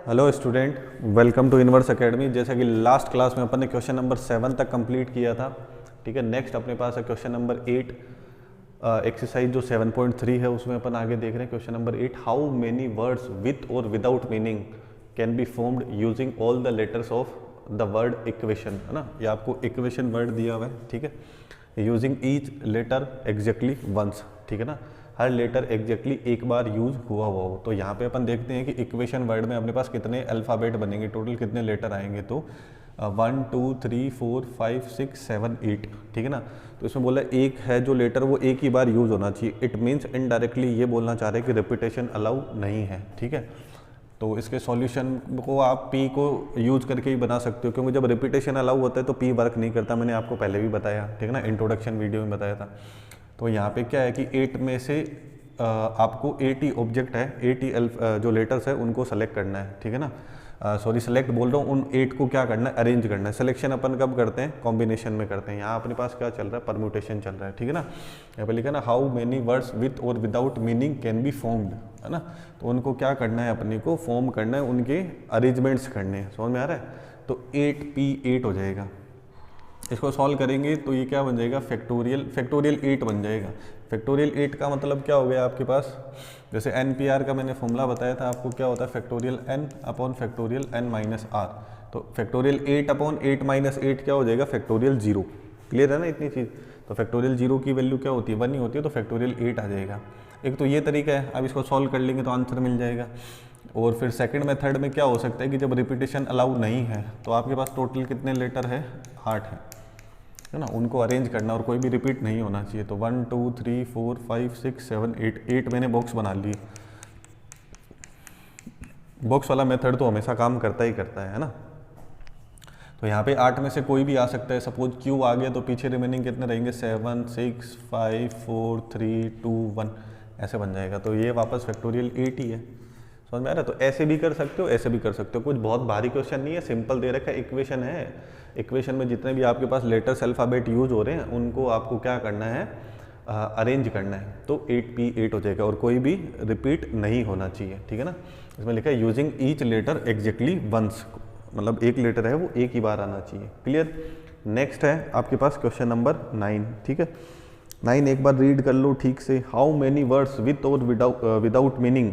Hello student, welcome to universe academy. जैसा कि last class में अपन ने क्वेश्चन नंबर 7 तक कंप्लीट किया था। ठीक है, नेक्स्ट अपने पास है क्वेश्चन नंबर 8, एक्सरसाइज जो 7.3 है उसमें अपन आगे देख रहे हैं। Question number 8, how many words with और without meaning can be formed using all the letters of the word equation, है ना। ये आपको इक्वेशन वर्ड दिया हुआ है, ठीक है। Using each letter exactly once, ठीक है ना, हर लेटर एग्जैक्टली एक बार यूज हुआ हो। तो यहाँ पे अपन देखते हैं कि इक्वेशन वर्ड में अपने पास कितने अल्फ़ाबेट बनेंगे, टोटल कितने लेटर आएंगे। तो 1 2 3 4 5 6 7 8, ठीक है ना। तो इसमें बोला एक है जो लेटर वो एक ही बार यूज़ होना चाहिए। इट मीन्स इनडायरेक्टली ये बोलना चाह रहे हैं कि रिपीटेशन अलाउ नहीं है, ठीक है। तो इसके सॉल्यूशन को आप पी को यूज करके ही बना सकते हो, क्योंकि जब रिपीटेशन अलाउ होता है तो पी वर्क नहीं करता। मैंने आपको पहले भी बताया, ठीक है ना, इंट्रोडक्शन वीडियो में बताया था। तो यहाँ पे क्या है कि 8 में से आपको 80 ऑब्जेक्ट है, 80 जो लेटर्स है उनको सेलेक्ट करना है, ठीक है ना। सॉरी, सेलेक्ट बोल रहा हूँ, उन 8 को क्या करना है, अरेंज करना है। सिलेक्शन अपन कब करते हैं, कॉम्बिनेशन में करते हैं। यहाँ अपने पास क्या चल रहा है, परम्यूटेशन चल रहा है, ठीक है ना। यहाँ पे लिखा ना, हाउ मेनी वर्ड्स विथ और without meaning can be formed, है ना। तो उनको क्या करना है, अपने को फॉर्म करना है, उनके अरेंजमेंट्स करने हैं। समझ में आ रहा है। तो 8P8 हो जाएगा। इसको सॉल्व करेंगे तो ये क्या बन जाएगा, फैक्टोरियल 8 बन जाएगा। फैक्टोरियल 8 का मतलब क्या हो गया आपके पास, जैसे NPR का मैंने फॉर्मूला बताया था आपको, क्या होता है, factorial n upon factorial n minus r। तो फैक्टोरियल 8 अपॉन 8 माइनस 8 क्या हो जाएगा, फैक्टोरियल 0। क्लियर है ना इतनी चीज़। तो फैक्टोरियल 0 की वैल्यू क्या होती है, 1 ही होती है। तो फैक्टोरियल 8 आ जाएगा। एक तो ये तरीका है, अब इसको सॉल्व कर लेंगे तो आंसर मिल जाएगा। और फिर सेकंड मेथड में क्या हो सकता है कि जब रिपीटेशन अलाउ नहीं है तो आपके पास टोटल कितने लेटर है, 8 है ना, उनको अरेंज करना और कोई भी रिपीट नहीं होना चाहिए। तो 1 2 3 4 5 6 7 8 मैंने बॉक्स बना लिए। बॉक्स वाला मेथड तो हमेशा काम करता ही करता है ना। तो यहाँ पे 8 में से कोई भी आ सकता है। सपोज Q आ गया तो पीछे रिमेनिंग कितने रहेंगे, 7 6 5 4 3 2 1, ऐसे बन जाएगा। तो ये वापस फैक्टोरियल 8 ही है। समझ में आ रहा है। तो ऐसे भी कर सकते हो, ऐसे भी कर सकते हो। कुछ बहुत भारी क्वेश्चन नहीं है, सिंपल दे रखा है, इक्वेशन है। इक्वेशन में जितने भी आपके पास लेटर्स अल्फ़ाबेट यूज हो रहे हैं उनको आपको क्या करना है, अरेंज करना है। तो 8P8 हो जाएगा और कोई भी रिपीट नहीं होना चाहिए, ठीक है ना। इसमें लिखा है using each letter exactly once, मतलब एक लेटर है वो एक ही बार आना चाहिए। क्लियर। नेक्स्ट है आपके पास क्वेश्चन नंबर 9, ठीक है। 9 एक बार रीड कर लो ठीक से। हाउ मेनी वर्ड्स विथ और without meaning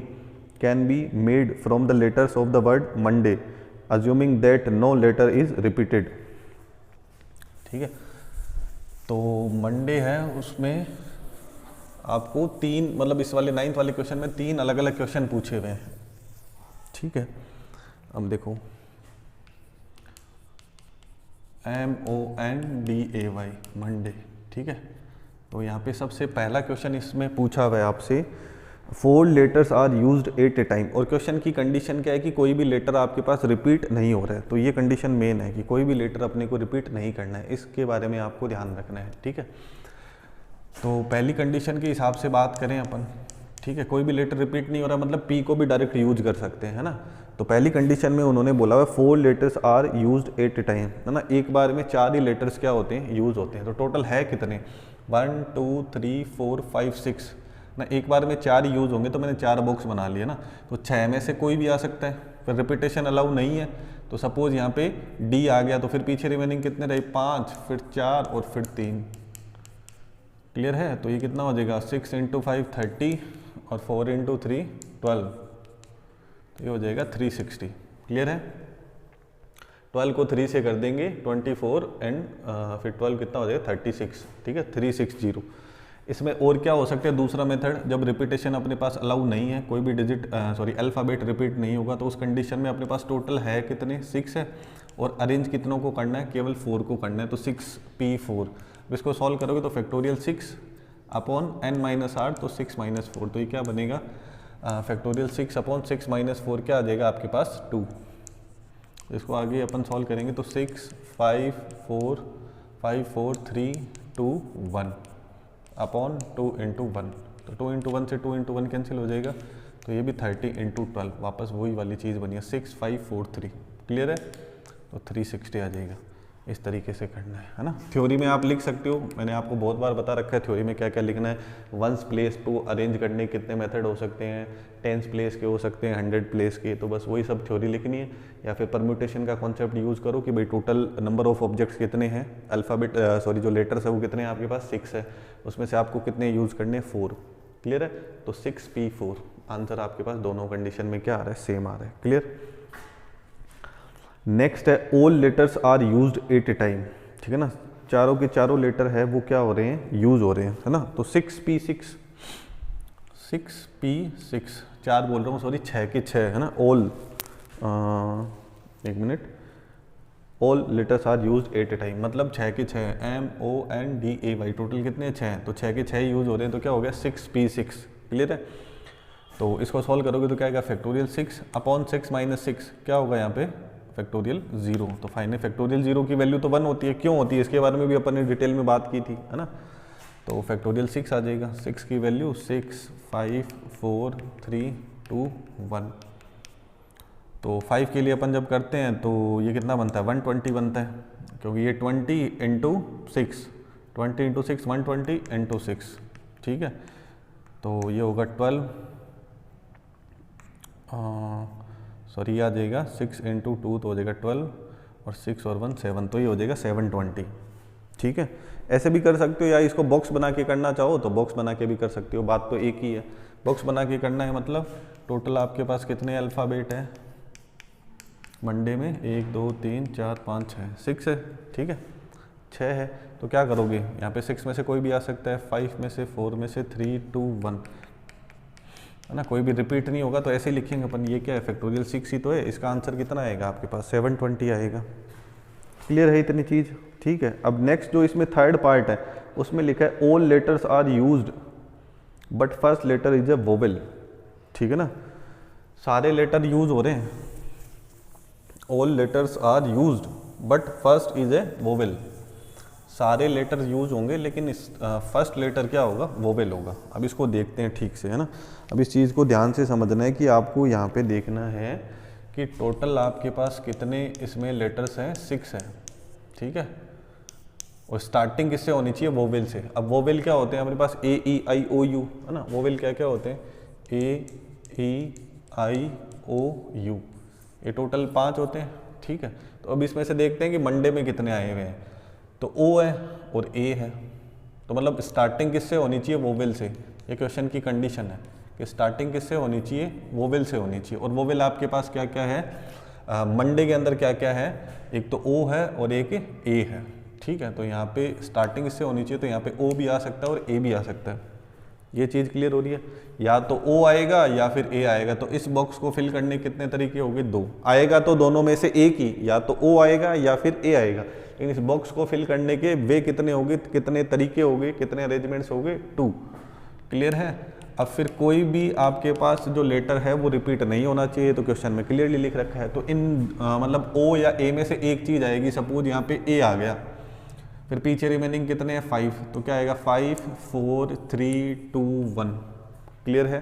can be made from the letters of the word Monday assuming that no letter is repeated, ठीक है। तो मंडे है, उसमें आपको 3, मतलब इस वाले 9th वाले क्वेश्चन में 3 अलग अलग क्वेश्चन पूछे हुए हैं, ठीक है। अब देखो, MONDAY, मंडे, ठीक है। तो यहाँ पे सबसे पहला क्वेश्चन इसमें पूछा हुआ है आपसे, 4 letters are used at a time. और क्वेश्चन की कंडीशन क्या है कि कोई भी लेटर आपके पास रिपीट नहीं हो रहा है। तो ये कंडीशन मेन है कि कोई भी लेटर अपने को रिपीट नहीं करना है, इसके बारे में आपको ध्यान रखना है, ठीक है। तो पहली कंडीशन के हिसाब से बात करें अपन, ठीक है, कोई भी लेटर रिपीट नहीं हो रहा, मतलब P को भी डायरेक्ट यूज कर सकते हैं, है ना। तो पहली कंडीशन में उन्होंने बोला हुआ 4 letters are used at a time, है ना। एक बार में 4 ही लेटर्स क्या होते हैं, यूज होते हैं। तो टोटल है कितने, 1 2 3 4 5 6 ना। एक बार में 4 यूज होंगे तो मैंने 4 बॉक्स बना लिए ना। तो 6 में से कोई भी आ सकता है, फिर रिपीटेशन अलाउ नहीं है। तो सपोज यहाँ पे D आ गया तो फिर पीछे रिमेनिंग कितने रहे, 5, फिर 4 और फिर 3। क्लियर है। तो ये कितना हो जाएगा, 6 × 5 30 और 4 × 3 12। तो ये हो जाएगा 360। क्लियर है। 12 को 3 से कर देंगे 24 एंड फिर 12 कितना हो जाएगा 36, ठीक है, 360। इसमें और क्या हो सकता है, दूसरा मेथड, जब रिपीटेशन अपने पास अलाउ नहीं है, कोई भी डिजिट अल्फ़ाबेट रिपीट नहीं होगा, तो उस कंडीशन में अपने पास टोटल है कितने, 6 है। और अरेंज कितनों को करना है, केवल 4 को करना है। तो 6P4। इसको सॉल्व करोगे तो factorial 6 upon n minus r, तो 6 माइनस 4। तो ये क्या बनेगा, फैक्टोरियल 6 अपॉन 6 माइनस 4 क्या आ जाएगा आपके पास, 2। इसको आगे अपन सॉल्व करेंगे तो 6 5 4 5 4 3 2 1 अपॉन 2 × 1। तो 2 × 1 से 2 × 1 कैंसिल हो जाएगा। तो ये भी 30 × 12, वापस वही वाली चीज़ बनी है, 6 5 4 3। क्लियर है। तो 360 आ जाएगा। इस तरीके से करना है ना। थ्योरी में आप लिख सकते हो, मैंने आपको बहुत बार बता रखा है थ्योरी में क्या क्या लिखना है। वंस प्लेस को अरेंज करने कितने मेथड हो सकते हैं, टेंस प्लेस के हो सकते हैं, 100 प्लेस के, तो बस वही सब थ्योरी लिखनी है। या फिर परम्यूटेशन का कॉन्सेप्ट यूज़ करो कि भाई टोटल नंबर ऑफ ऑब्जेक्ट्स कितने हैं, अल्फ़ाबेट जो लेटर्स है वो कितने हैं आपके पास, 6 है, उसमें से आपको कितने यूज़ करने हैं, 4। क्लियर है, तो 6p4 आंसर आपके पास दोनों कंडीशन में क्या आ रहा है, सेम आ रहा है। क्लियर। नेक्स्ट है all letters are used at a time, ठीक है ना, चारों के चारों लेटर है वो क्या हो रहे हैं, यूज हो रहे हैं, है ना। तो 6p6 4 बोल रहा हूँ सॉरी, 6 के 6 है ना। ऑल एक मिनट, all letters are use at a time मतलब 6 के 6, MONDAY, टोटल कितने 6 हैं, तो 6 के 6 यूज हो रहे हैं, तो क्या हो गया 6p6। क्लियर है। तो इसको सॉल्व करोगे तो क्या आएगा, फैक्टोरियल 6 अपॉन 6 माइनस 6 क्या होगा यहाँ पे, फैक्टोरियल 0। तो फाइनली फैक्टोरियल 0 की वैल्यू तो 1 होती है, क्यों होती है इसके बारे में भी अपन ने डिटेल में बात की थी, है ना। तो फैक्टोरियल 6 आ जाएगा, 6 की वैल्यू 6 5 4 3 2 1। तो 5 के लिए अपन जब करते हैं तो ये कितना बनता है, 120 बनता है, क्योंकि ये 20 इंटू 6, 20 इंटू 6 120 इंटू 6, ठीक है। तो ये होगा 12 सॉरी आ जाएगा 6 इंटू 2 तो हो जाएगा 12 और 6 और 1 7, तो ये हो जाएगा 720। ठीक है, ऐसे भी कर सकते हो या इसको बॉक्स बना के करना चाहो तो बॉक्स बना के भी कर सकते हो, बात तो एक ही है। बॉक्स बना के करना है मतलब टोटल आपके पास कितने अल्फ़ाबेट हैं मंडे में, 1 2 3 4 5 6 6 है, ठीक है 6 है। तो क्या करोगे यहाँ पे 6 में से कोई भी आ सकता है, 5 में से 4 में से 3 2 1, है ना, कोई भी रिपीट नहीं होगा, तो ऐसे ही लिखेंगे अपन। ये क्या है, फैक्टोरियल 6 ही तो है, इसका आंसर कितना आएगा आपके पास 720 आएगा। क्लियर है इतनी चीज़, ठीक है। अब नेक्स्ट जो इसमें थर्ड पार्ट है उसमें लिखा है all letters are used but first letter is a vowel, ठीक है ना, सारे लेटर यूज हो रहे हैं, all letters are used but first is a vowel, सारे लेटर यूज होंगे लेकिन इस फर्स्ट लेटर क्या होगा, वोवेल होगा। अब इसको देखते हैं ठीक से, है ना। अब इस चीज़ को ध्यान से समझना है कि आपको यहाँ पे देखना है कि टोटल आपके पास कितने इसमें लेटर्स हैं, 6 हैं, ठीक है। और स्टार्टिंग किससे होनी चाहिए, वोवेल से। अब वोवेल क्या होते हैं हमारे पास, AEIOU, है ना। वोवेल क्या क्या होते हैं, AEIOU, ये टोटल 5 होते हैं, ठीक है। तो अब इसमें से देखते हैं कि मंडे में कितने आए हुए हैं, तो O है और A है, तो मतलब स्टार्टिंग किससे होनी चाहिए, वोवेल से। ये क्वेश्चन की कंडीशन है कि स्टार्टिंग किससे होनी चाहिए, वोवेल से होनी चाहिए। और वोवेल आपके पास क्या क्या है, मंडे के अंदर क्या क्या है, एक तो O है और एक A है, ठीक है। तो यहाँ पे स्टार्टिंग इससे होनी चाहिए, तो यहाँ पे O भी आ सकता है और A भी आ सकता है। ये चीज़ क्लियर हो रही है, या तो O आएगा या फिर A आएगा। तो इस बॉक्स को फिल करने कितने तरीके होंगे, 2 आएगा तो दोनों में से एक ही, या तो O आएगा या फिर A आएगा। लेकिन इस बॉक्स को फिल करने के वे कितने होंगे, कितने तरीके होंगे, कितने अरेंजमेंट्स होंगे, 2। क्लियर है। अब फिर कोई भी आपके पास जो लेटर है वो रिपीट नहीं होना चाहिए, तो क्वेश्चन में क्लियरली लिख रखा है। तो इन मतलब O या A में से एक चीज़ आएगी, सपोज यहाँ पे A आ गया, फिर पीछे रिमेनिंग कितने हैं, 5, तो क्या आएगा 5 4 3 2 1। क्लियर है,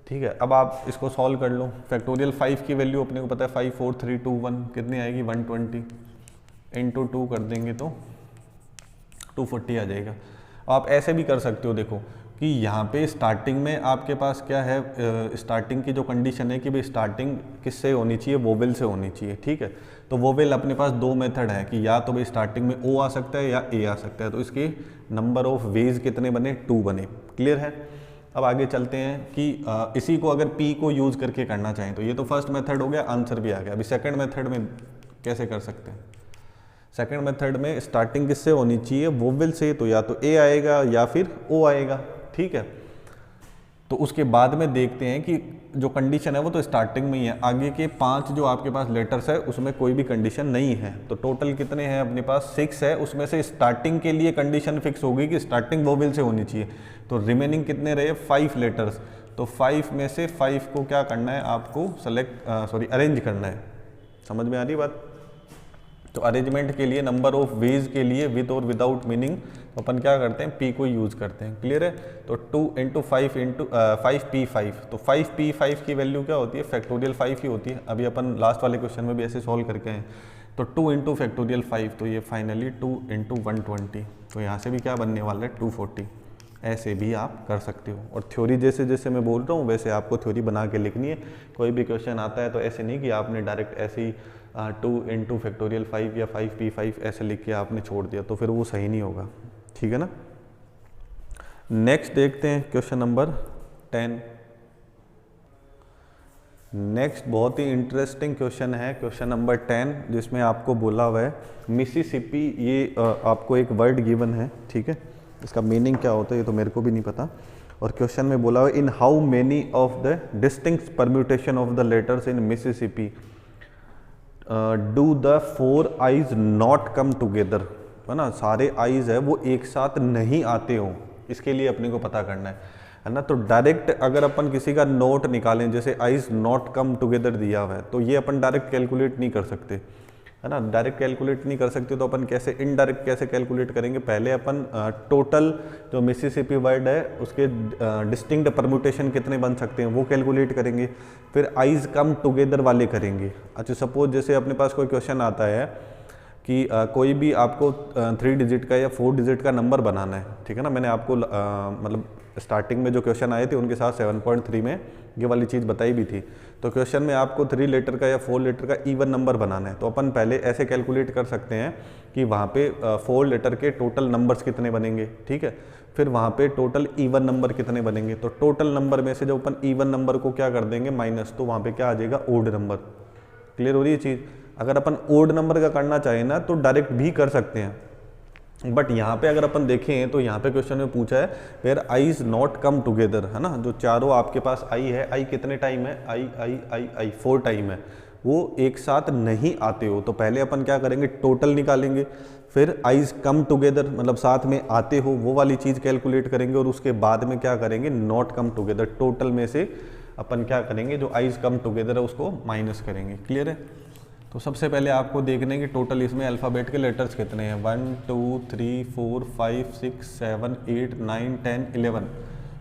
ठीक है। अब आप इसको सॉल्व कर लो, फैक्टोरियल 5 की वैल्यू अपने को पता है, 5 4 3 2 1 कितनी आएगी, 120 इंटू 2 कर देंगे तो 240 आ जाएगा। आप ऐसे भी कर सकते हो, देखो कि यहाँ पे स्टार्टिंग में आपके पास क्या है, स्टार्टिंग की जो कंडीशन है कि भाई स्टार्टिंग किससे होनी चाहिए, वोवेल से होनी चाहिए, ठीक है। तो वोवेल अपने पास 2 मेथड है कि या तो भाई स्टार्टिंग में O आ सकता है या A आ सकता है। तो इसके नंबर ऑफ वेज कितने बने, 2 बने। क्लियर है। अब आगे चलते हैं कि इसी को अगर P को यूज़ करके करना चाहें, तो ये तो फर्स्ट मेथड हो गया, आंसर भी आ गया। अभी सेकेंड मेथड में कैसे कर सकते हैं, सेकेंड मेथड में स्टार्टिंग किससे होनी चाहिए, वोवेल से, तो या तो A आएगा या फिर O आएगा, ठीक है। तो उसके बाद में देखते हैं कि जो कंडीशन है वो तो स्टार्टिंग में ही है, आगे के 5 जो आपके पास लेटर्स है उसमें कोई भी कंडीशन नहीं है। तो टोटल कितने हैं अपने पास, 6 है, उसमें से स्टार्टिंग के लिए कंडीशन फिक्स होगी कि स्टार्टिंग वोवेल से होनी चाहिए। तो रिमेनिंग कितने रहे, 5 लेटर्स। तो 5 में से 5 को क्या करना है, आपको अरेंज करना है। समझ में आ रही बात। तो अरेंजमेंट के लिए नंबर ऑफ वेज के लिए विद और विदाउट मीनिंग तो अपन क्या करते हैं, p को यूज़ करते हैं। क्लियर है? तो 2 × 5 × 5p5, तो 5p5 की वैल्यू क्या होती है, फैक्टोरियल 5 ही होती है। अभी अपन लास्ट वाले क्वेश्चन में भी ऐसे सॉल्व करके हैं। तो 2 × फैक्टोरियल 5, तो ये फाइनली 2 × 120, तो यहाँ से भी क्या बनने वाला है, 240। ऐसे भी आप कर सकते हो। और थ्योरी जैसे जैसे मैं बोल रहा हूँ वैसे आपको थ्योरी बना के लिखनी है। कोई भी क्वेश्चन आता है तो ऐसे नहीं कि आपने डायरेक्ट ऐसे ही 2 × फैक्टोरियल 5 या 5p5 ऐसे लिख के आपने छोड़ दिया, तो फिर वो सही नहीं होगा। ठीक है ना? नेक्स्ट देखते हैं क्वेश्चन नंबर 10। नेक्स्ट बहुत ही इंटरेस्टिंग क्वेश्चन है, क्वेश्चन नंबर 10, जिसमें आपको बोला हुआ है मिसिसिपी। ये आपको एक वर्ड गिवन है, ठीक है, इसका मीनिंग क्या होता है ये तो मेरे को भी नहीं पता। और क्वेश्चन में बोला हुआ है in how many of the distinct permutation of the letters in Mississippi do the 4 eyes not come together, है ना, सारे आईज है वो एक साथ नहीं आते हो, इसके लिए अपने को पता करना है ना। तो डायरेक्ट अगर अपन किसी का नोट निकालें, जैसे आईज नॉट कम टुगेदर दिया हुआ है, तो ये अपन डायरेक्ट कैलकुलेट नहीं कर सकते, है ना। डायरेक्ट कैलकुलेट नहीं कर सकते तो अपन कैसे, इनडायरेक्ट कैसे कैलकुलेट करेंगे। पहले अपन टोटल जो मिसिसिपी वर्ड है उसके डिस्टिंक्ट परम्यूटेशन कितने बन सकते हैं वो कैलकुलेट करेंगे, फिर आइज कम टुगेदर वाले करेंगे। अच्छा, सपोज जैसे अपने पास कोई क्वेश्चन आता है कि कोई भी आपको 3 डिजिट का या 4 डिजिट का नंबर बनाना है, ठीक है ना। मैंने आपको मतलब स्टार्टिंग में जो क्वेश्चन आए थे उनके साथ 7.3 में ये वाली चीज़ बताई भी थी। तो क्वेश्चन में आपको 3 लेटर का या 4 लेटर का इवन नंबर बनाना है, तो अपन पहले ऐसे कैलकुलेट कर सकते हैं कि वहाँ पे 4 लेटर के टोटल नंबर्स कितने बनेंगे, ठीक है। फिर वहाँ पे टोटल इवन नंबर कितने बनेंगे, तो टोटल नंबर में से जब अपन इवन नंबर को क्या कर देंगे माइनस, तो वहाँ पे क्या आ जाएगा, ओड नंबर। क्लियर हो रही है चीज़? अगर अपन ओड नंबर का करना चाहें ना तो डायरेक्ट भी कर सकते हैं, बट यहाँ पे अगर अपन देखें तो यहाँ पे क्वेश्चन में पूछा है where I is not come together, है ना। जो चारों आपके पास आई है, आई कितने टाइम है, आई आई आई आई 4 टाइम है, वो एक साथ नहीं आते हो। तो पहले अपन क्या करेंगे, टोटल निकालेंगे, फिर आइज कम टुगेदर मतलब साथ में आते हो वो वाली चीज़ कैलकुलेट करेंगे, और उसके बाद में क्या करेंगे, नॉट कम टुगेदर, टोटल में से अपन क्या करेंगे, जो आइज कम टुगेदर है उसको माइनस करेंगे। क्लियर है? तो सबसे पहले आपको देखने की टोटल इसमें अल्फ़ाबेट के लेटर्स कितने हैं, 1 2 3 4 5 6 7 8 9 10 11,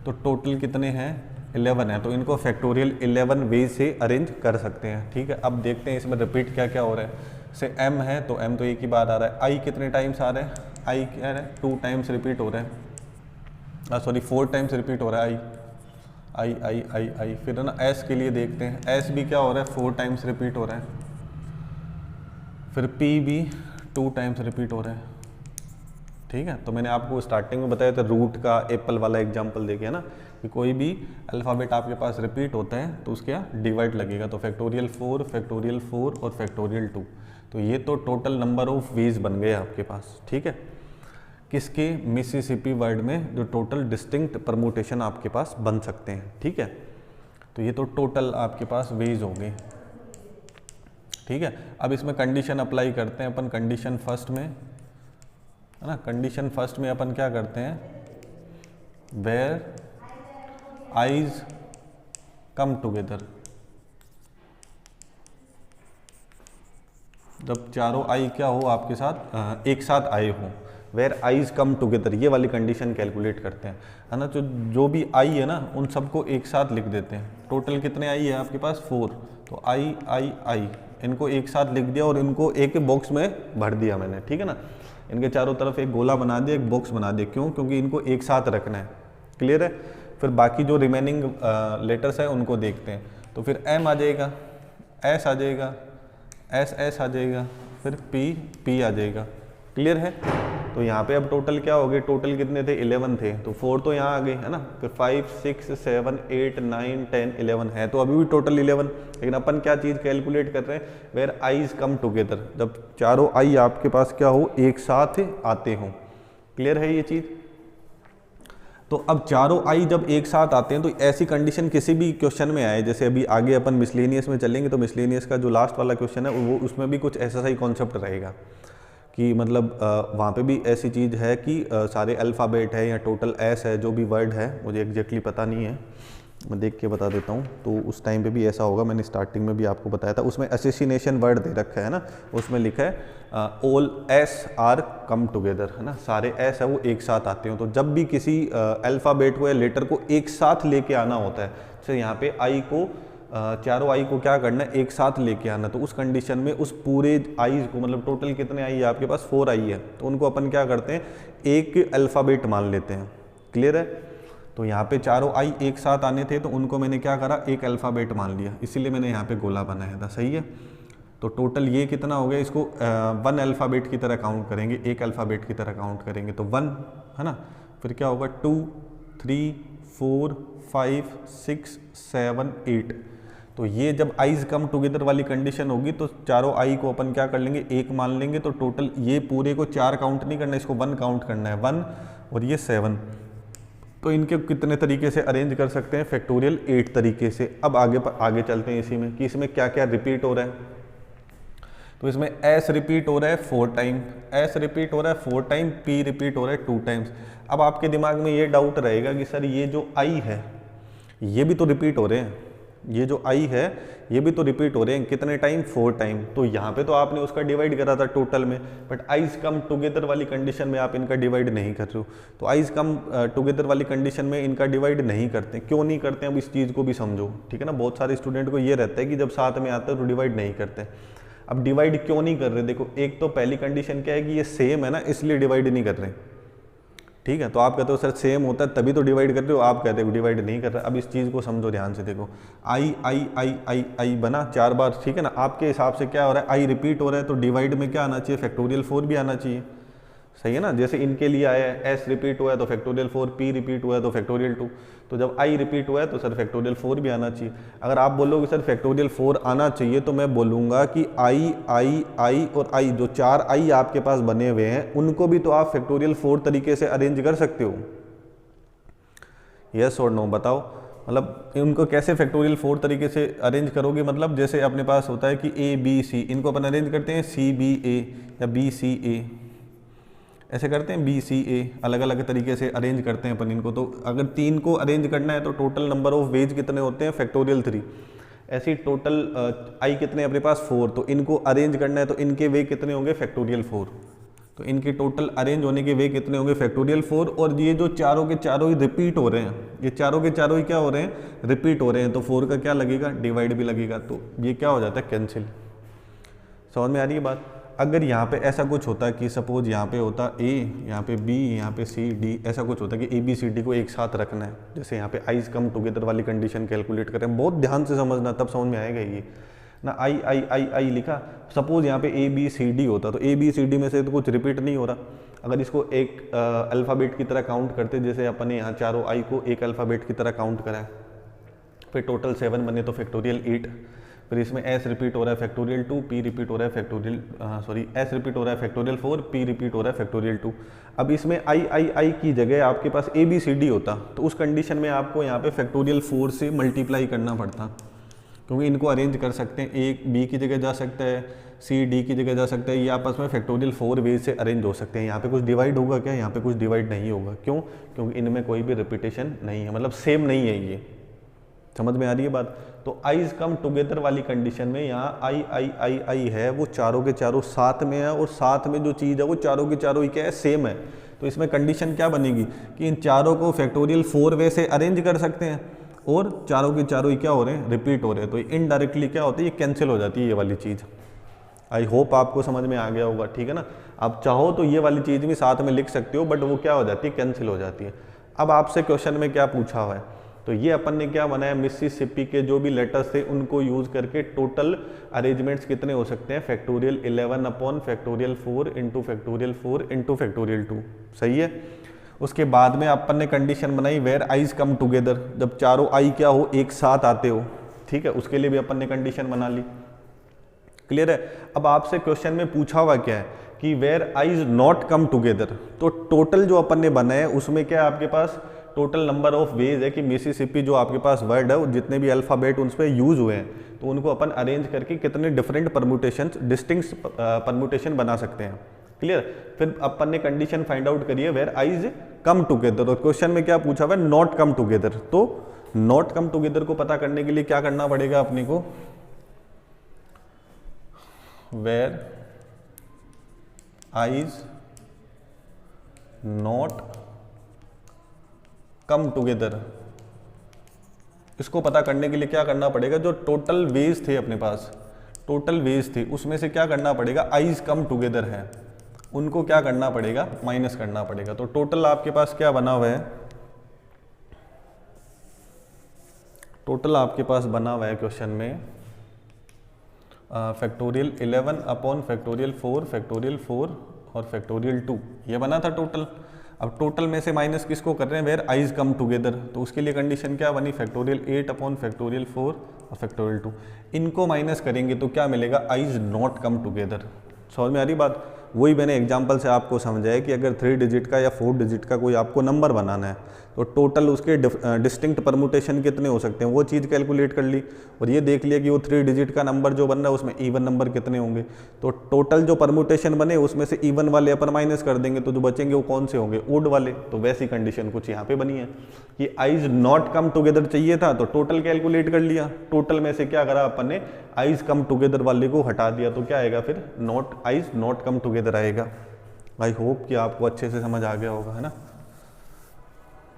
तो टोटल कितने हैं, 11 है। तो इनको फैक्टोरियल 11 वे से अरेंज कर सकते हैं। ठीक है, अब देखते हैं इसमें रिपीट क्या क्या हो रहा है। से m है तो m तो एक ही बार आ रहा है, i कितने टाइम्स आ रहा है, i क्या है 2 टाइम्स रिपीट हो रहा है, सॉरी 4 टाइम्स रिपीट हो रहा है i। फिर है ना s के लिए देखते हैं, s भी क्या हो रहा है, 4 टाइम्स रिपीट हो रहा है। फिर p भी 2 टाइम्स रिपीट हो रहा है। ठीक है, तो मैंने आपको स्टार्टिंग में बताया था रूट का एप्पल वाला एग्जांपल देखे ना, कि कोई भी अल्फ़ाबेट आपके पास रिपीट होता है तो उसका डिवाइड लगेगा, तो फैक्टोरियल 4 और फैक्टोरियल 2, तो ये तो टोटल नंबर ऑफ वेज बन गए आपके पास। ठीक है, किसके, मिसिसिपी वर्ड में जो टोटल डिस्टिंक्ट परम्यूटेशन आपके पास बन सकते हैं। ठीक है, तो ये तो टोटल आपके पास वेज हो गए। ठीक है, अब इसमें कंडीशन अप्लाई करते हैं अपन, कंडीशन फर्स्ट में है ना, कंडीशन फर्स्ट में अपन क्या करते हैं, वेयर आइज कम टुगेदर, जब चारों आई क्या हो आपके साथ एक साथ आए हो, वेयर आइज कम टुगेदर, ये वाली कंडीशन कैलकुलेट करते हैं, है ना। तो जो भी आई है ना उन सबको एक साथ लिख देते हैं। टोटल कितने आई है आपके पास, 4, तो आई इनको एक साथ लिख दिया और इनको एक बॉक्स में भर दिया मैंने। ठीक है ना, इनके चारों तरफ एक गोला बना दिया, एक बॉक्स बना दिया, क्यों, क्योंकि इनको एक साथ रखना है। क्लियर है? फिर बाकी जो रिमेनिंग लेटर्स है उनको देखते हैं, तो फिर एम आ जाएगा, एस आ जाएगा, एस आ जाएगा, फिर पी आ जाएगा। क्लियर है? तो यहाँ पे अब टोटल क्या हो गए, टोटल कितने थे, 11 थे, तो 4 तो यहाँ आ गए, है ना। फिर 5 6 7 8 9 10 11 है, तो अभी भी टोटल 11। लेकिन अपन क्या चीज़ कैलकुलेट कर रहे हैं, वेयर आईज कम टुगेदर, जब चारों आई आपके पास क्या हो, एक साथ आते हों। क्लियर है ये चीज़? तो अब चारों आई जब एक साथ आते हैं तो ऐसी कंडीशन किसी भी क्वेश्चन में आए, जैसे अभी आगे अपन मिसलेनियस में चलेंगे तो मिसलेनियस का जो लास्ट वाला क्वेश्चन है वो उसमें भी कुछ ऐसा ही कॉन्सेप्ट रहेगा कि मतलब वहाँ पे भी ऐसी चीज़ है कि सारे अल्फ़ाबेट है या टोटल एस है, जो भी वर्ड है मुझे एग्जैक्टली पता नहीं है, मैं देख के बता देता हूँ। तो उस टाइम पे भी ऐसा होगा, मैंने स्टार्टिंग में भी आपको बताया था। उसमें एसोसिएशन वर्ड दे रखा है ना, उसमें लिखा है all S R come together, है ना, सारे एस है वो एक साथ आते हो। तो जब भी किसी अल्फ़ाबेट को या लेटर को एक साथ लेके आना होता है, जैसे यहाँ पे आई को चारों आई को क्या करना है, एक साथ लेके आना, तो उस कंडीशन में उस पूरे आईज को, मतलब टोटल कितने आई है आपके पास, 4 आई है, तो उनको अपन क्या करते हैं, एक अल्फ़ाबेट मान लेते हैं। क्लियर है? तो यहाँ पे चारों आई एक साथ आने थे, तो उनको मैंने क्या करा, एक अल्फ़ाबेट मान लिया, इसीलिए मैंने यहाँ पे गोला बनाया था। सही है? तो टोटल ये कितना हो गया, इसको 1 अल्फ़ाबेट की तरह काउंट करेंगे, एक अल्फ़ाबेट की तरह काउंट करेंगे, तो 1 है ना, फिर क्या होगा 2 3 4 5 6 7 8। तो ये जब आईज कम टुगेदर वाली कंडीशन होगी तो चारों आई को अपन क्या कर लेंगे, एक मान लेंगे। तो टोटल ये पूरे को 4 काउंट नहीं करना, इसको 1 काउंट करना है, 1 और ये 7। तो इनके कितने तरीके से अरेंज कर सकते हैं, फैक्टोरियल 8 तरीके से। अब आगे चलते हैं इसी में कि इसमें क्या क्या रिपीट हो रहा है। तो इसमें एस रिपीट हो रहा है 4 टाइम, एस रिपीट हो रहा है 4 टाइम, पी रिपीट हो रहा है 2 टाइम्स। अब आपके दिमाग में ये डाउट रहेगा कि सर ये जो आई है ये भी तो रिपीट हो रहे हैं, ये जो आई है ये भी तो रिपीट हो रहे हैं, कितने टाइम, 4 टाइम। तो यहाँ पे तो आपने उसका डिवाइड करा था टोटल में, बट आइज कम टुगेदर वाली कंडीशन में आप इनका डिवाइड नहीं कर रहे हो। तो आइज कम टुगेदर वाली कंडीशन में इनका डिवाइड नहीं करते, क्यों नहीं करते, अब इस चीज़ को भी समझो। ठीक है ना, बहुत सारे स्टूडेंट को ये रहता है कि जब साथ में आता है तो डिवाइड नहीं करते। अब डिवाइड क्यों नहीं कर रहे, देखो एक तो पहली कंडीशन क्या है कि ये सेम है ना, इसलिए डिवाइड नहीं कर रहे। ठीक है, तो आप कहते हो सर सेम होता है तभी तो डिवाइड कर रहे हो, आप कहते हो डिवाइड नहीं कर रहे। अब इस चीज़ को समझो ध्यान से, देखो आई आई आई आई आई बना 4 बार, ठीक है ना, आपके हिसाब से क्या हो रहा है, आई रिपीट हो रहा है, तो डिवाइड में क्या आना चाहिए, फैक्टोरियल 4 भी आना चाहिए। सही है ना, जैसे इनके लिए आया है एस रिपीट हुआ है तो फैक्टोरियल 4, पी रिपीट हुआ है तो फैक्टोरियल 2, तो जब आई रिपीट हुआ है तो सर फैक्टोरियल 4 भी आना चाहिए। अगर आप बोलोगे सर फैक्टोरियल 4 आना चाहिए, तो मैं बोलूँगा कि आई आई आई और आई, जो 4 आई आपके पास बने हुए हैं उनको भी तो आप फैक्टोरियल 4 तरीके से अरेंज कर सकते हो। यस और नो बताओ, मतलब इनको कैसे फैक्टोरियल 4 तरीके से अरेंज करोगे, मतलब जैसे अपने पास होता है कि ए बी सी, इनको अपन अरेंज करते हैं सी बी ए या बी सी ए, ऐसे करते हैं बी सी ए, अलग अलग तरीके से अरेंज करते हैं अपन इनको। तो अगर 3 को अरेंज करना है तो टोटल नंबर ऑफ वेज कितने होते हैं, फैक्टोरियल 3। ऐसे ही टोटल आई कितने अपने पास 4, तो इनको अरेंज करना है तो इनके वे कितने होंगे, फैक्टोरियल 4। तो इनके टोटल अरेंज होने के वे कितने होंगे, फैक्टोरियल 4। और ये जो चारों के चारों ही रिपीट हो रहे हैं, ये चारों के चारों ही क्या हो रहे हैं, रिपीट हो रहे हैं, तो 4 का क्या लगेगा, डिवाइड भी लगेगा, तो ये क्या हो जाता है, कैंसिल। समझ में आ रही है बात। अगर यहाँ पे ऐसा कुछ होता कि सपोज यहाँ पे होता ए, यहाँ पे बी, यहाँ पे सी डी, ऐसा कुछ होता कि ए बी सी डी को एक साथ रखना है, जैसे यहाँ पे आइज कम टुगेदर वाली कंडीशन कैलकुलेट करें, बहुत ध्यान से समझना तब समझ में आएगा ये ना। आई आई आई आई लिखा, सपोज यहाँ पे ए बी सी डी होता तो ए बी सी डी में से तो कुछ रिपीट नहीं हो रहा। अगर इसको एक अल्फ़ाबेट की तरह काउंट करते, जैसे अपन ने यहाँ चारों आई को एक अल्फ़ाबेट की तरह काउंट करा है, फिर टोटल 7 बने तो फैक्टोरियल 8। फिर इसमें एस रिपीट हो रहा है फैक्टोरियल 2, पी रिपीट हो रहा है फैक्टोरियल एस रिपीट हो रहा है फैक्टोरियल 4, पी रिपीट हो रहा है फैक्टोरियल 2। अब इसमें आई आई आई की जगह आपके पास ए बी सी डी होता, तो उस कंडीशन में आपको यहाँ पे फैक्टोरियल 4 से मल्टीप्लाई करना पड़ता, क्योंकि इनको अरेंज कर सकते हैं, एक बी की जगह जा सकता है, सी डी की जगह जा सकता है, ये आपस में फैक्टोरियल 4 वे से अरेंज हो सकते हैं। यहाँ पे कुछ डिवाइड होगा क्या, यहाँ पे कुछ डिवाइड नहीं होगा, क्यों, क्योंकि इनमें कोई भी रिपीटेशन नहीं है, मतलब सेम नहीं है ये। समझ में आ रही है बात। तो आइज कम टुगेदर वाली कंडीशन में यहाँ आई आई आई आई है, वो चारों के चारों साथ में है, और साथ में जो चीज़ है वो चारों के चारों ही क्या है, सेम है। तो इसमें कंडीशन क्या बनेगी कि इन चारों को फैक्टोरियल 4 वे से अरेंज कर सकते हैं, और चारों के चारों ही क्या हो रहे हैं, रिपीट हो रहे हैं। तो इनडायरेक्टली क्या होती है, ये कैंसिल हो जाती है ये वाली चीज़। आई होप आपको समझ में आ गया होगा, ठीक है ना। आप चाहो तो ये वाली चीज़ भी साथ में लिख सकते हो, बट वो क्या हो जाती है, कैंसिल हो जाती है। अब आपसे क्वेश्चन में क्या पूछा हुआ है, तो ये अपन ने क्या बनाया, मिसिसिपी के जो भी लेटर्स थे उनको यूज़ करके टोटल अरेंजमेंट्स कितने हो सकते हैं, factorial 11 upon factorial 4 into factorial 4 into factorial 2। सही है। उसके बाद में अपन ने कंडीशन बनाई वेयर आइज कम टुगेदर, जब चारों आई क्या हो, एक साथ आते हो, ठीक है, उसके लिए भी अपन ने कंडीशन बना ली। क्लियर है। अब आपसे क्वेश्चन में पूछा हुआ क्या है कि where I's not come together, तो टोटल जो अपन ने बनाया उसमें क्या है आपके पास, टोटल नंबर ऑफ वेज है कि मिसिसिपी जो आपके पास वर्ड है, जितने भी अल्फ़ाबेट उन पर यूज हुए हैं, तो उनको अपन अरेंज करके कितने डिफरेंट परम्यूटेशन, डिस्टिंक्ट परम्यूटेशन बना सकते हैं। क्लियर। फिर अपन ने कंडीशन फाइंड आउट करी है वेयर आइज कम टुगेदर, और क्वेश्चन में क्या पूछा हुआ है, नॉट कम टुगेदर, तो नॉट कम टुगेदर को पता करने के लिए क्या करना पड़ेगा अपने को, where I's not come together, इसको पता करने के लिए क्या करना पड़ेगा, जो टोटल वेज थे अपने पास, टोटल वेज थे उसमें से क्या करना पड़ेगा, आइज कम टुगेदर है उनको क्या करना पड़ेगा, माइनस करना पड़ेगा। तो टोटल आपके पास क्या बना हुआ है, टोटल आपके पास बना हुआ है क्वेश्चन में फैक्टोरियल 11 अपॉन फैक्टोरियल 4 फैक्टोरियल 4 और फैक्टोरियल 2, ये बना था टोटल। अब टोटल में से माइनस किसको कर रहे हैं, वेयर आइज कम टुगेदर, तो उसके लिए कंडीशन क्या बनी, फैक्टोरियल 8 अपॉन फैक्टोरियल 4 और फैक्टोरियल 2, इनको माइनस करेंगे तो क्या मिलेगा, आइज नॉट कम टुगेदर। समझ में आ रही बात, वही मैंने एग्जांपल से आपको समझाया कि अगर 3 डिजिट का या 4 डिजिट का कोई आपको नंबर बनाना है तो टोटल उसके डिस्टिंक्ट परमुटेशन कितने हो सकते हैं वो चीज़ कैलकुलेट कर ली, और ये देख लिया कि वो 3 डिजिट का नंबर जो बन रहा है उसमें इवन नंबर कितने होंगे, तो टोटल जो परमुटेशन बने उसमें से इवन वाले अपन माइनस कर देंगे तो जो बचेंगे वो कौन से होंगे, ओड वाले। तो वैसी कंडीशन कुछ यहाँ पे बनी है कि आइज नॉट कम टुगेदर चाहिए था तो टोटल कैलकुलेट कर लिया, टोटल में से क्या करा अपन ने, आइज कम टुगेदर वाले को हटा दिया, तो क्या आएगा फिर, not I's not come together आएगा। आई होप कि आपको अच्छे से समझ आ गया होगा, है ना।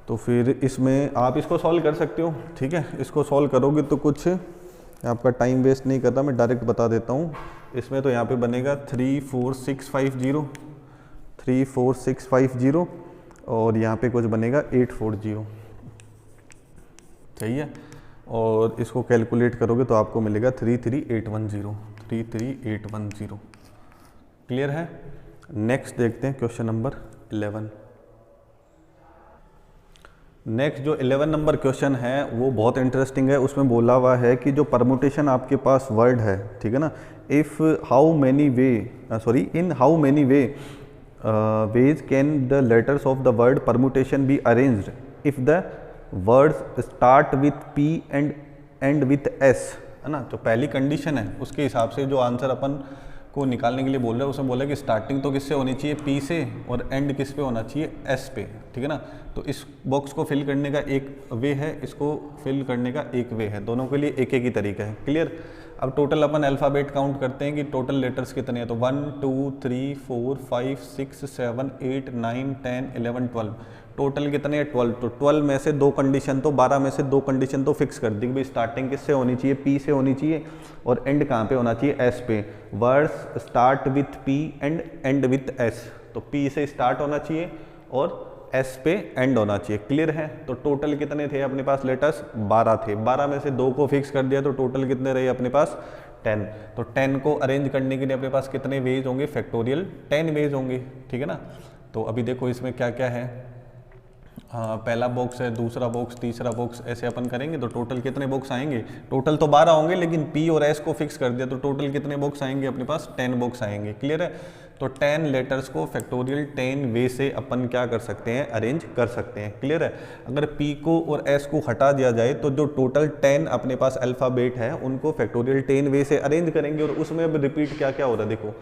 तो फिर इसमें आप इसको सॉल्व कर सकते हो, ठीक है, इसको सॉल्व करोगे तो कुछ आपका टाइम वेस्ट नहीं करता, मैं डायरेक्ट बता देता हूँ। इसमें तो यहाँ पे बनेगा 34650 34650 और यहाँ पे कुछ बनेगा 840, सही है, और इसको कैलकुलेट करोगे तो आपको मिलेगा 33810 33810। क्लियर है। नेक्स्ट देखते हैं क्वेश्चन नंबर 11। नेक्स्ट जो 11 नंबर क्वेश्चन है वो बहुत इंटरेस्टिंग है। उसमें बोला हुआ है कि जो परमुटेशन आपके पास वर्ड है, ठीक है ना, if how many way in how many ways can the letters of the word permutation be arranged if the words start with P and and with S, है ना। तो पहली कंडीशन है उसके हिसाब से जो आंसर अपन को निकालने के लिए बोल रहे हैं उसमें बोला कि स्टार्टिंग तो किससे होनी चाहिए, पी से, और एंड किस पे होना चाहिए, एस पे, ठीक है ना। तो इस बॉक्स को फिल करने का एक वे है, इसको फिल करने का एक वे है, दोनों के लिए एक एक ही तरीका है। क्लियर। अब टोटल अपन अल्फ़ाबेट काउंट करते हैं कि टोटल लेटर्स कितने हैं, तो 1 2 3 4 5 6 7 8 9 10 11 12, टोटल कितने हैं 12। तो 12 में से 2 कंडीशन तो 12 में से 2 कंडीशन तो फिक्स कर दी कि भाई स्टार्टिंग किससे होनी चाहिए, पी से होनी चाहिए, और एंड कहाँ पे होना चाहिए, एस पे। Words start with P and and with S, तो पी से स्टार्ट होना चाहिए और एस पे एंड होना चाहिए। क्लियर है। तो टोटल कितने थे अपने पास लेटर्स, 12 थे, 12 में से 2 को फिक्स कर दिया तो टोटल कितने रहे अपने पास, 10। तो 10 को अरेंज करने के लिए अपने पास कितने वेज होंगे, फैक्टोरियल 10 वेज होंगे, ठीक है ना। तो अभी देखो इसमें क्या क्या है, पहला बॉक्स है, दूसरा बॉक्स, तीसरा बॉक्स, ऐसे अपन करेंगे तो टोटल कितने बॉक्स आएंगे, टोटल तो 12 होंगे, लेकिन पी और एस को फिक्स कर दिया तो टोटल कितने बॉक्स आएंगे अपने पास, 10 बॉक्स आएंगे। क्लियर है। तो 10 लेटर्स को फैक्टोरियल 10 वे से अपन क्या कर सकते हैं, अरेंज कर सकते हैं। क्लियर है। अगर पी को और एस को हटा दिया जाए तो जो टोटल 10 अपने पास अल्फ़ाबेट है उनको फैक्टोरियल 10 वे से अरेंज करेंगे, और उसमें अब रिपीट क्या क्या हो रहा है देखो,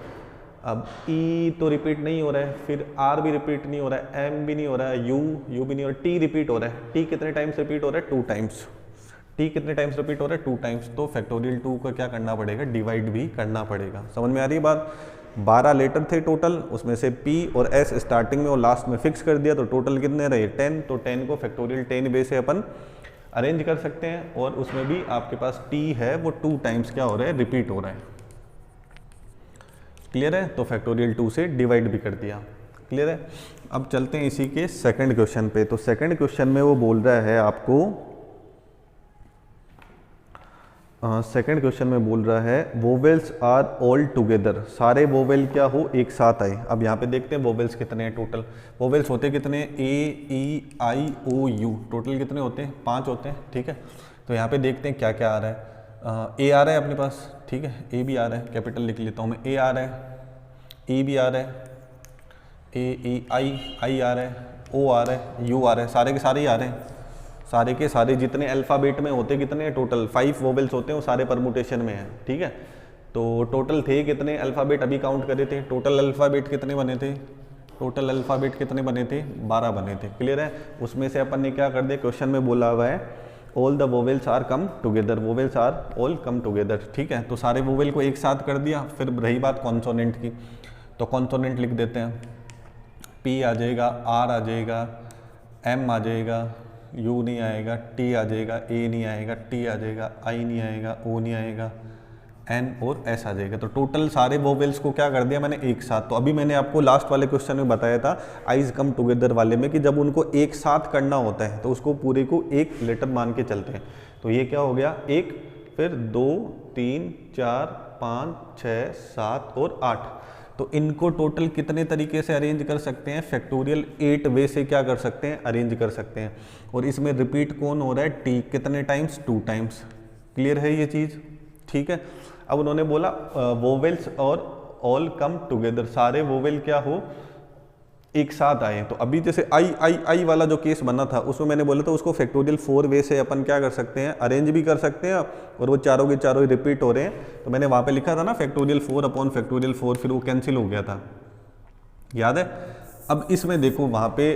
अब ई तो रिपीट नहीं हो रहा है, फिर आर भी रिपीट नहीं हो रहा है, एम भी नहीं हो रहा है, यू भी नहीं हो रहा है, टी रिपीट हो रहा है। टी कितने टाइम्स रिपीट हो रहा है, 2 टाइम्स। टी कितने टाइम्स रिपीट हो रहा है, 2 टाइम्स। तो फैक्टोरियल 2 का क्या करना पड़ेगा, डिवाइड भी करना पड़ेगा। समझ में आ रही बात। 12 लेटर थे टोटल, उसमें से पी और एस स्टार्टिंग में और लास्ट में फिक्स कर दिया तो टोटल कितने रहे, 10। तो 10 को फैक्टोरियल 10 वे से अपन अरेंज कर सकते हैं, और उसमें भी आपके पास टी है वो 2 टाइम्स क्या हो रहा है, रिपीट हो रहा है। क्लियर है। तो फैक्टोरियल 2 से डिवाइड भी कर दिया। क्लियर है। अब चलते हैं इसी के सेकंड क्वेश्चन पे। तो सेकंड क्वेश्चन में वो बोल रहा है आपको, सेकंड क्वेश्चन में बोल रहा है वोवेल्स आर ऑल टुगेदर, सारे वोवेल क्या हो, एक साथ आए। अब यहाँ पे देखते हैं वोवेल्स कितने हैं टोटल। वोवेल्स होते कितने, ए E I O U, total कितने होते हैं, 5 होते हैं। ठीक है। तो यहाँ पे देखते हैं क्या क्या आ रहा है। ए आ रहा है अपने पास, ठीक है, ए भी आ रहा है, कैपिटल लिख लेता हूँ मैं, ए आ रहा है, ई भी आ रहा है, ए ई आई आ रहा है, ओ आ रहा है, यू आ रहा है, सारे के सारे ही आ रहे हैं। सारे के सारे जितने अल्फ़ाबेट में होते कितने हैं टोटल, 5 वोवेल्स होते हैं, वो सारे परमुटेशन में हैं। ठीक है। तो टोटल थे कितने अल्फ़ाबेट, अभी काउंट करे थे, टोटल अल्फ़ाबेट कितने बने थे, टोटल अल्फ़ाबेट कितने बने थे, 12 बने थे। क्लियर है। उसमें से अपन ने क्या कर दिया, क्वेश्चन में बोला हुआ है all the vowels are come together, vowels are all come together, ठीक है। तो सारे वोवेल को एक साथ कर दिया। फिर रही बात कॉन्सोनेंट की, तो कॉन्सोनेंट लिख देते हैं, पी आ जाएगा, आर आ जाएगा, एम आ जाएगा, यू नहीं आएगा, टी आ जाएगा, ए नहीं आएगा, टी आ जाएगा, आई नहीं आएगा, ओ नहीं आएगा, एन और एस आ जाएगा। तो टोटल सारे वोवेल्स को क्या कर दिया मैंने एक साथ। तो अभी मैंने आपको लास्ट वाले क्वेश्चन में बताया था आइज कम टुगेदर वाले में कि जब उनको एक साथ करना होता है तो उसको पूरे को एक लेटर मान के चलते हैं। तो ये क्या हो गया, एक, फिर 2, 3, 4, 5, 6, 7 और 8। तो इनको टोटल कितने तरीके से अरेंज कर सकते हैं, फैक्टोरियल 8 वे से क्या कर सकते हैं, अरेंज कर सकते हैं। और इसमें रिपीट कौन हो रहा है, टी, कितने टाइम्स, 2 टाइम्स। क्लियर है ये चीज़, ठीक है। अब उन्होंने बोला वोवेल्स और ऑल कम टुगेदर, सारे वोवेल क्या हो, एक साथ आए। तो अभी जैसे आई आई आई वाला जो केस बना था उसमें मैंने बोला था उसको फैक्टोरियल 4 वे से अपन क्या कर सकते हैं, अरेंज भी कर सकते हैं, और वो चारों के चारों रिपीट हो रहे हैं। तो मैंने वहाँ पे लिखा था ना फैक्टोरियल 4 अपॉन फैक्टोरियल 4, फिर वो कैंसिल हो गया था, याद है। अब इसमें देखो वहाँ पे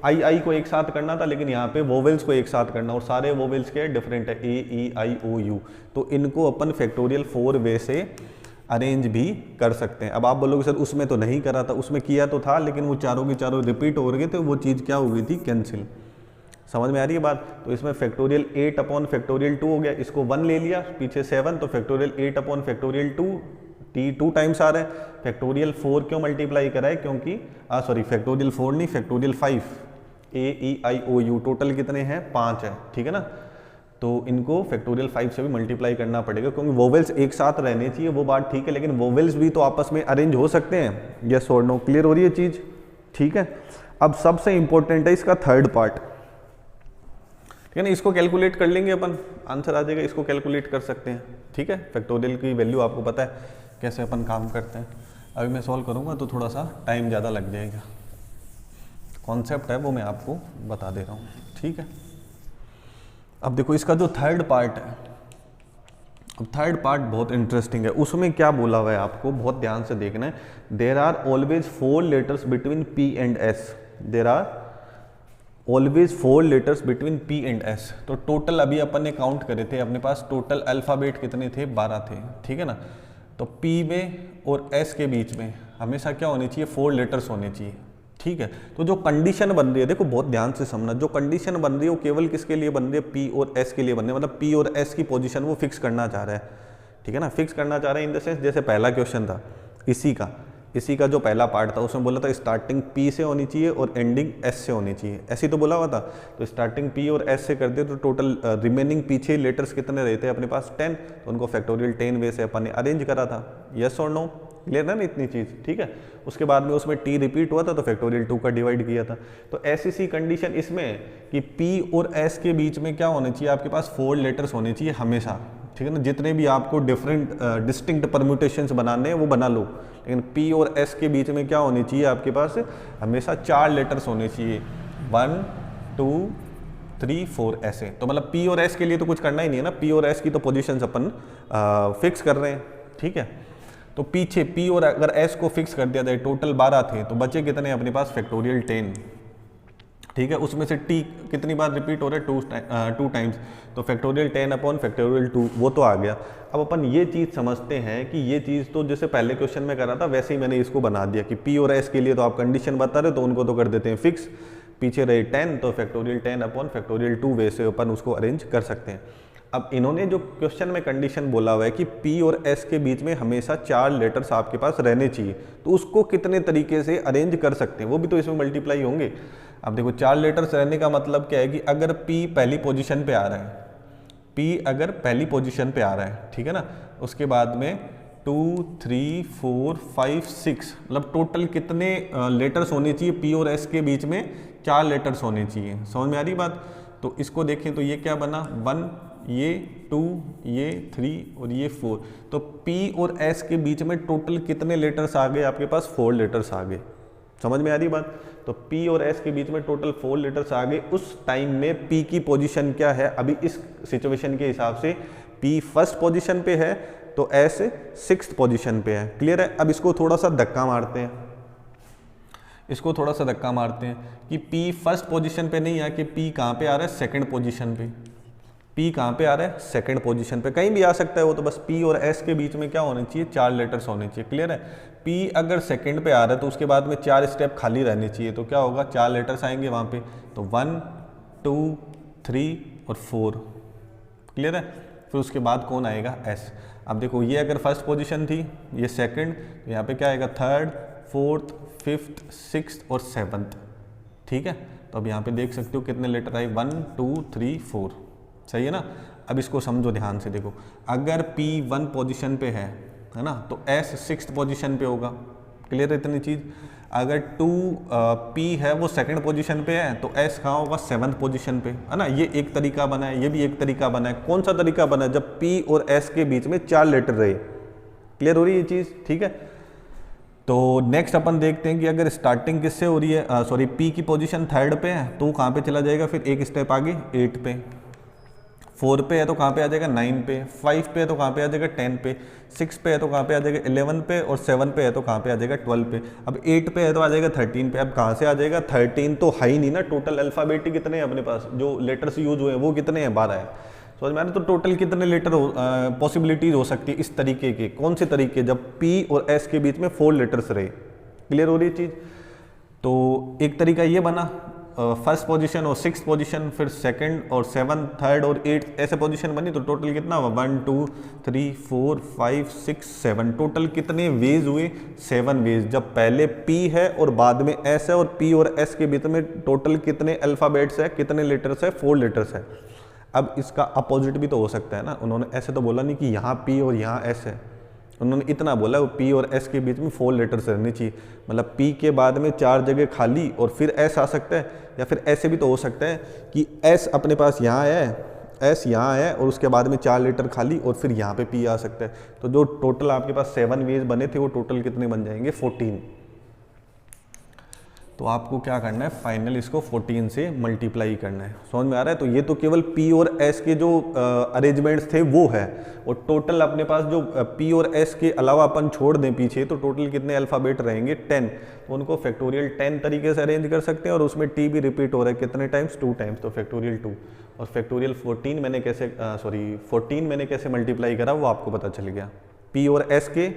आई आई को एक साथ करना था, लेकिन यहाँ पे वोवेल्स को एक साथ करना, और सारे वोवेल्स के डिफरेंट है, ए, ई, आई, ओ, यू। तो इनको अपन फैक्टोरियल 4 वे से अरेंज भी कर सकते हैं। अब आप बोलोगे सर उसमें तो नहीं करा था, उसमें किया तो था लेकिन वो चारों के चारों रिपीट हो गए थे, वो चीज़ क्या हो गई थी, कैंसिल। समझ में आ रही है बात। तो इसमें फैक्टोरियल 8 अपॉन फैक्टोरियल 2 हो गया, इसको 1 ले लिया, पीछे 7, तो फैक्टोरियल 8 अपॉन फैक्टोरियल 2, टी 2 टाइम्स आ रहा है। फैक्टोरियल 4 क्यों मल्टीप्लाई करा है, क्योंकि सॉरी फैक्टोरियल 4 नहीं, factorial 5, A, E, I, O, U, total कितने हैं, 5 है, ठीक है ना। तो इनको फैक्टोरियल 5 से भी मल्टीप्लाई करना पड़ेगा, क्योंकि वोवेल्स एक साथ रहने चाहिए, वो बात ठीक है, लेकिन वोवेल्स भी तो आपस में अरेंज हो सकते हैं, यस और नो। क्लियर हो रही है चीज़, ठीक है। अब सबसे इंपॉर्टेंट है इसका थर्ड पार्ट, ठीक है ना। इसको कैलकुलेट कर लेंगे अपन, आंसर आ जाएगा, इसको कैलकुलेट कर सकते हैं, ठीक है। फैक्टोरियल की वैल्यू आपको पता है कैसे अपन काम करते हैं। अभी मैं सॉल्व करूँगा तो थोड़ा सा टाइम ज़्यादा लग जाएगा, कॉन्सेप्ट है वो मैं आपको बता दे रहा हूँ, ठीक है। अब देखो इसका जो थर्ड पार्ट है, अब थर्ड पार्ट बहुत इंटरेस्टिंग है। उसमें क्या बोला हुआ है आपको बहुत ध्यान से देखना है। There are always 4 letters between P and S, there are always 4 letters between P and S. तो टोटल अभी अपन ने काउंट करे थे, अपने पास टोटल अल्फ़ाबेट कितने थे, 12 थे, ठीक है ना। तो पी में और एस के बीच में हमेशा क्या होनी चाहिए, 4 लेटर्स होने चाहिए, ठीक है। तो जो कंडीशन बन रही है, देखो बहुत ध्यान से समझना, जो कंडीशन बन रही है वो केवल किसके लिए बन रही है, पी और एस के लिए बन रही है। मतलब पी और एस की पोजीशन वो फिक्स करना चाह रहा है, ठीक है ना। फिक्स करना चाह रहे हैं इन द सेंस, जैसे पहला क्वेश्चन था इसी का जो पहला पार्ट था उसमें बोला था स्टार्टिंग पी से होनी चाहिए और एंडिंग एस से होनी चाहिए, ऐसे ही तो बोला हुआ था। तो स्टार्टिंग पी और एस से कर दे तो टोटल रिमेनिंग पीछे लेटर्स कितने रहते हैं अपने पास, 10। तो उनको फैक्टोरियल 10 वे से अपन ने अरेंज करा था, यस और नो। क्लियर है ना इतनी चीज़, ठीक है। उसके बाद में उसमें टी रिपीट हुआ था तो फैक्टोरियल 2 का डिवाइड किया था। तो ऐसी सी कंडीशन इसमें कि पी और एस के बीच में क्या होना चाहिए, आपके पास 4 लेटर्स होने चाहिए हमेशा, ठीक है ना। जितने भी आपको डिफरेंट डिस्टिंक्ट परम्यूटेशंस बनाने हैं वो बना लो, लेकिन पी और एस के बीच में क्या होनी चाहिए आपके पास, हमेशा 4 लेटर्स होने चाहिए, 1, 2, 3, 4 ऐसे। तो मतलब पी और एस के लिए तो कुछ करना ही नहीं है ना, पी और एस की तो पोजीशंस अपन फिक्स कर रहे हैं, ठीक है। तो पीछे पी और अगर एस को फिक्स कर दिया जाए, टोटल 12 थे, तो बचे कितने अपने पास, फैक्टोरियल 10, ठीक है। उसमें से टी कितनी बार रिपीट हो रहा है, 2 टाइम्स, तो फैक्टोरियल 10 अपॉन फैक्टोरियल 2 वो तो आ गया। अब अपन ये चीज़ समझते हैं कि ये चीज़ तो जैसे पहले क्वेश्चन में करा था वैसे ही मैंने इसको बना दिया कि पी और एस के लिए तो आप कंडीशन बता रहे हो तो उनको तो कर देते हैं फिक्स, पीछे रहे 10 तो फैक्टोरियल 10 अपॉन फैक्टोरियल 2 वैसे अपन उसको अरेंज कर सकते हैं। अब इन्होंने जो क्वेश्चन में कंडीशन बोला हुआ है कि पी और एस के बीच में हमेशा 4 लेटर्स आपके पास रहने चाहिए, तो उसको कितने तरीके से अरेंज कर सकते हैं, वो भी तो इसमें मल्टीप्लाई होंगे। अब देखो 4 लेटर्स रहने का मतलब क्या है कि अगर पी पहली पोजीशन पे आ रहा है, पी अगर पहली पोजीशन पे आ रहा है, ठीक है ना, उसके बाद में 2, 3, 4, 5, 6 मतलब टोटल कितने लेटर्स होने चाहिए, पी और एस के बीच में 4 लेटर्स होने चाहिए। समझ में आ रही बात। तो इसको देखें तो ये क्या बना, 1, ये 2, ये 3 और ये 4। तो P और S के बीच में टोटल कितने लेटर्स आ गए आपके पास, 4 लेटर्स आ गए। समझ में आ रही बात। तो P और S के बीच में टोटल 4 लेटर्स आ गए। उस टाइम में P की पोजीशन क्या है, अभी इस सिचुएशन के हिसाब से P फर्स्ट पोजीशन पे है तो S 6th पोजीशन पे है। क्लियर है। अब इसको थोड़ा सा धक्का मारते हैं, इसको थोड़ा सा धक्का मारते हैं कि P फर्स्ट पोजीशन पे नहीं है कि P कहाँ पे आ रहा है, सेकंड पोजीशन पे। P कहाँ पे आ रहा है, सेकंड पोजीशन पे, कहीं भी आ सकता है वो, तो बस P और S के बीच में क्या होने चाहिए, 4 लेटर्स होने चाहिए। क्लियर है, P अगर सेकंड पे आ रहा है तो उसके बाद में 4 स्टेप खाली रहने चाहिए, तो क्या होगा, 4 लेटर्स आएंगे वहाँ पे, तो 1 2 3 और 4। क्लियर है, फिर उसके बाद कौन आएगा, S। अब देखो ये अगर फर्स्ट पोजीशन थी, ये सेकंड, तो यहाँ पे क्या आएगा, थर्ड, फोर्थ, फिफ्थ, सिक्स्थ और सेवन्थ। ठीक है, तो अब यहाँ पे देख सकते हो कितने लेटर आए, 1 2 3 4। सही है ना। अब इसको समझो ध्यान से, देखो अगर P 1 पोजीशन पे है ना, तो S 6th पोजीशन पे होगा। क्लियर है इतनी चीज़। अगर 2 P है वो सेकंड पोजीशन पे है, तो S कहाँ होगा, 7th पोजीशन पे, है ना। ये एक तरीका बना है, ये भी एक तरीका बना है। कौन सा तरीका बना है, जब P और S के बीच में 4 लेटर रहे। क्लियर हो रही है ये चीज़, ठीक है। तो नेक्स्ट अपन देखते हैं कि अगर स्टार्टिंग किससे हो रही है, सॉरी P की पोजीशन थर्ड पे है, तो कहाँ पे चला जाएगा, फिर एक स्टेप आगे 8 पे, 4 पे है तो कहाँ पे आ जाएगा, 9 पे, 5 पे है तो कहाँ पे आ जाएगा, 10 पे, 6 पे है तो कहाँ पे आ जाएगा, 11 पे, और 7 पे है तो कहाँ पे आ जाएगा, 12 पे। अब 8 पे है तो आ जाएगा 13 पे। अब कहाँ से आ जाएगा, 13 तो है ही नहीं ना, टोटल अल्फ़ाबेट कितने हैं अपने पास, जो लेटर्स यूज हुए हैं वो कितने हैं, 12 है। समझ में आ रहा है, तो टोटल कितने लेटर पॉसिबिलिटीज हो सकती है इस तरीके के, कौन से तरीके, जब P और S के बीच में 4 लेटर्स रहे। क्लियर हो रही चीज़। तो एक तरीका ये बना, फर्स्ट पोजीशन और 6th पोजीशन, फिर सेकंड और 7th, थर्ड और 8th, ऐसे पोजीशन बनी, तो टोटल कितना हुआ, 1 2 3 4 5 6 7, टोटल कितने वेज हुए, 7 वेज। जब पहले P है और बाद में S है, और P और S के बीच में टोटल कितने अल्फ़ाबेट्स है, कितने लेटर्स है, 4 लेटर्स है। अब इसका अपोजिट भी तो हो सकता है ना, उन्होंने ऐसे तो बोला नहीं कि यहाँ P और यहाँ S है, उन्होंने इतना बोला वो P और S के बीच में 4 लेटर्स रहने चाहिए। मतलब P के बाद में 4 जगह खाली और फिर S आ सकता है, या फिर ऐसे भी तो हो सकता है कि S अपने पास यहाँ है, S यहाँ है, और उसके बाद में 4 लेटर खाली और फिर यहाँ पे P आ सकता है। तो जो टोटल आपके पास 7 वेज बने थे, वो टोटल कितने बन जाएंगे, 14। तो आपको क्या करना है, फाइनल इसको 14 से मल्टीप्लाई करना है। समझ में आ रहा है। तो ये तो केवल P और S के जो अरेंजमेंट्स थे वो है, और टोटल अपने पास जो P और S के अलावा अपन छोड़ दें पीछे, तो टोटल कितने अल्फ़ाबेट रहेंगे, 10। तो उनको फैक्टोरियल 10 तरीके से अरेंज कर सकते हैं, और उसमें T भी रिपीट हो रहा है कितने टाइम्स, 2 टाइम्स, तो फैक्टोरियल 2। और फैक्टोरियल 14 मैंने कैसे 14 मैंने कैसे मल्टीप्लाई करा वो आपको पता चल गया। P और S के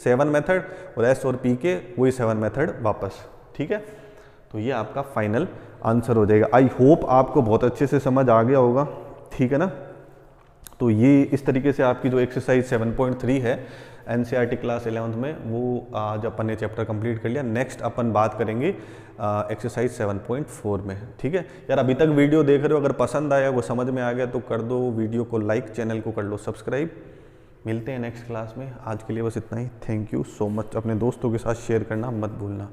7 मेथड, और S और P के वही 7 मेथड वापस। ठीक है, तो ये आपका फाइनल आंसर हो जाएगा। आई होप आपको बहुत अच्छे से समझ आ गया होगा, ठीक है ना। तो ये इस तरीके से आपकी जो एक्सरसाइज 7.3 है NCERT क्लास 11th में, वो आज अपन ने चैप्टर कंप्लीट कर लिया। नेक्स्ट अपन बात करेंगे एक्सरसाइज 7.4 में। ठीक है यार, अभी तक वीडियो देख रहे हो, अगर पसंद आया, वो समझ में आ गया, तो कर दो वीडियो को लाइक, चैनल को कर लो सब्सक्राइब। मिलते हैं नेक्स्ट क्लास में, आज के लिए बस इतना ही। Thank you so much. अपने दोस्तों के साथ शेयर करना मत भूलना।